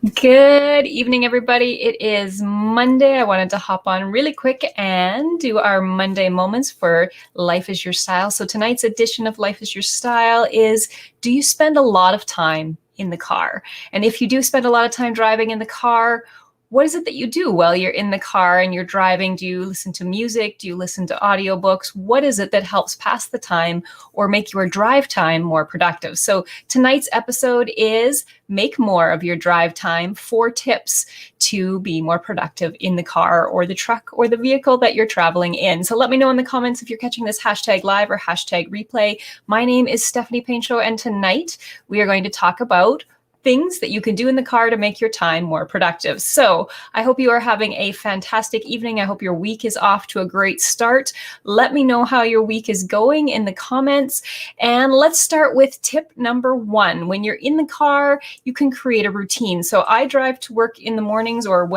Good evening, everybody. It is Monday. I wanted to hop on really quick and do our Monday moments for Life is Your Style. So tonight's edition of Life is Your Style is, do you spend a lot of time in the car? And if you do spend a lot of time driving in the car, what is it that you do while you're in the car and you're driving? Do you listen to music? Do you listen to audiobooks? What is it that helps pass the time or make your drive time more productive? So tonight's episode is make more of your drive time. 4 tips to be more productive in the car or the truck or the vehicle that you're traveling in. So let me know in the comments if you're catching this hashtag live or hashtag replay. My name is Stephanie Paincho, and tonight we are going to talk about things that you can do in the car to make your time more productive. So I hope you are having a fantastic evening. I hope your week is off to a great start. Let me know how your week is going in the comments. And let's start with tip number 1. When you're in the car, you can create a routine. So I drive to work in the mornings, or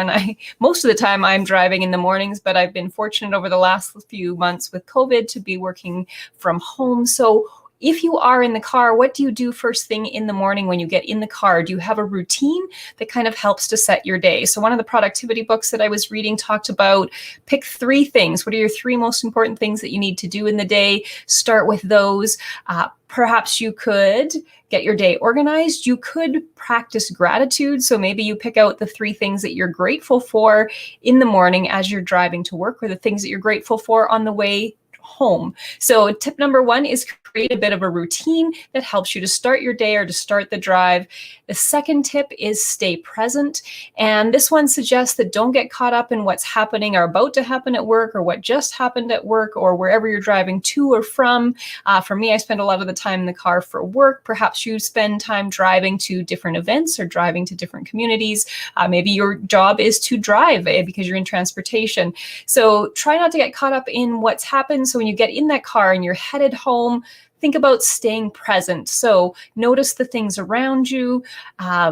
most of the time I'm driving in the mornings, but I've been fortunate over the last few months with COVID to be working from home. So if you are in the car, what do you do first thing in the morning when you get in the car? Do you have a routine that kind of helps to set your day? So one of the productivity books that I was reading talked about pick 3 things. What are your 3 most important things that you need to do in the day? Start with those. Perhaps you could get your day organized. You could practice gratitude. So maybe you pick out the 3 things that you're grateful for in the morning as you're driving to work, or the things that you're grateful for on the way home. So tip number 1 is create a bit of a routine that helps you to start your day or to start the drive. The second tip is stay present. And this one suggests that don't get caught up in what's happening or about to happen at work, or what just happened at work, or wherever you're driving to or from. For me, I spend a lot of the time in the car for work. Perhaps you spend time driving to different events or driving to different communities. Maybe your job is to drive because you're in transportation. So try not to get caught up in what's happened. So when you get in that car and you're headed home, think about staying present. So notice the things around you,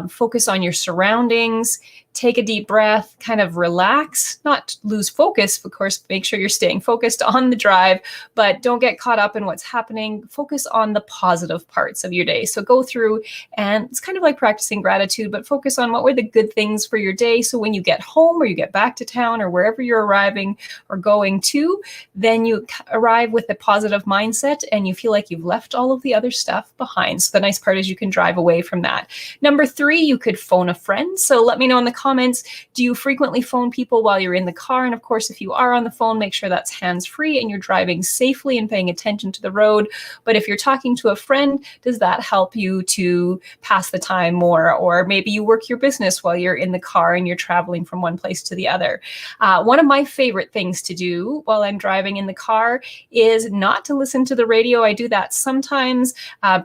focus on your surroundings, take a deep breath, kind of relax, not lose focus. Of course, make sure you're staying focused on the drive, but don't get caught up in what's happening. Focus on the positive parts of your day. So go through, and it's kind of like practicing gratitude, but focus on what were the good things for your day. So when you get home or you get back to town or wherever you're arriving or going to, then you arrive with a positive mindset and you feel like you've left all of the other stuff behind. So the nice part is you can drive away from that. Number 3, you could phone a friend. So let me know in the comments, do you frequently phone people while you're in the car? And of course, if you are on the phone, make sure that's hands-free and you're driving safely and paying attention to the road. But if you're talking to a friend, does that help you to pass the time more? Or maybe you work your business while you're in the car and you're traveling from one place to the other. One of my favorite things to do while I'm driving in the car is not to listen to the radio. I do that sometimes.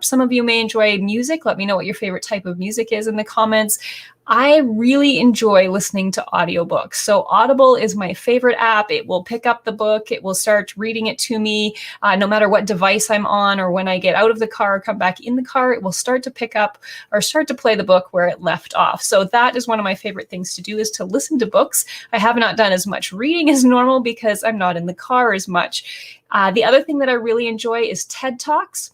Some of you may enjoy music. Let me know what your favorite type of music is in the comments. I really enjoy listening to audiobooks. So Audible is my favorite app. It will pick up the book. It will start reading it to me no matter what device I'm on, or when I get out of the car or come back in the car, it will start to pick up or start to play the book where it left off. So that is one of my favorite things to do, is to listen to books. I have not done as much reading as normal because I'm not in the car as much. The other thing that I really enjoy is TED Talks.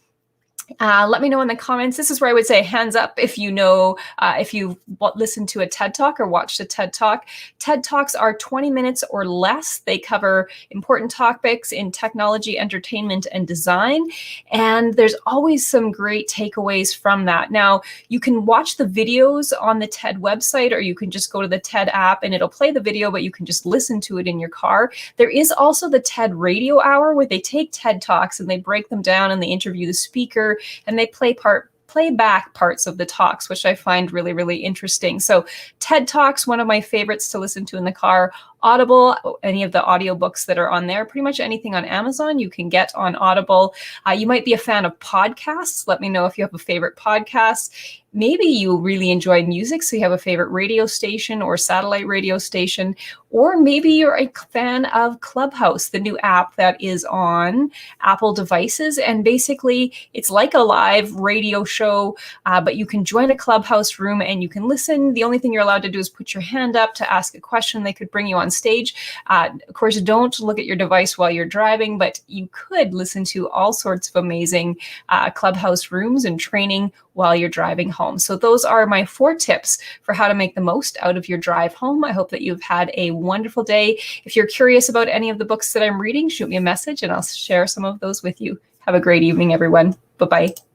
Let me know in the comments. This is where I would say hands up if you know, if you've listened to a TED Talk or watched a TED Talk. TED Talks are 20 minutes or less. They cover important topics in technology, entertainment, and design. And there's always some great takeaways from that. Now, you can watch the videos on the TED website, or you can just go to the TED app and it'll play the video, but you can just listen to it in your car. There is also the TED Radio Hour, where they take TED Talks and they break them down and they interview the speaker, and they play back parts of the talks, which I find really, really interesting. So TED Talks, one of my favorites to listen to in the car. Audible, any of the audiobooks that are on there, pretty much anything on Amazon you can get on Audible. You might be a fan of podcasts. Let me know if you have a favorite podcast. Maybe you really enjoy music, so you have a favorite radio station or satellite radio station, or maybe you're a fan of Clubhouse, the new app that is on Apple devices. And basically, it's like a live radio show, but you can join a Clubhouse room and you can listen. The only thing you're allowed to do is put your hand up to ask a question. They could bring you on on stage. Of course, don't look at your device while you're driving, but you could listen to all sorts of amazing Clubhouse rooms and training while you're driving home. So those are my 4 tips for how to make the most out of your drive home. I hope that you've had a wonderful day. If you're curious about any of the books that I'm reading, shoot me a message and I'll share some of those with you. Have a great evening, everyone. Bye-bye.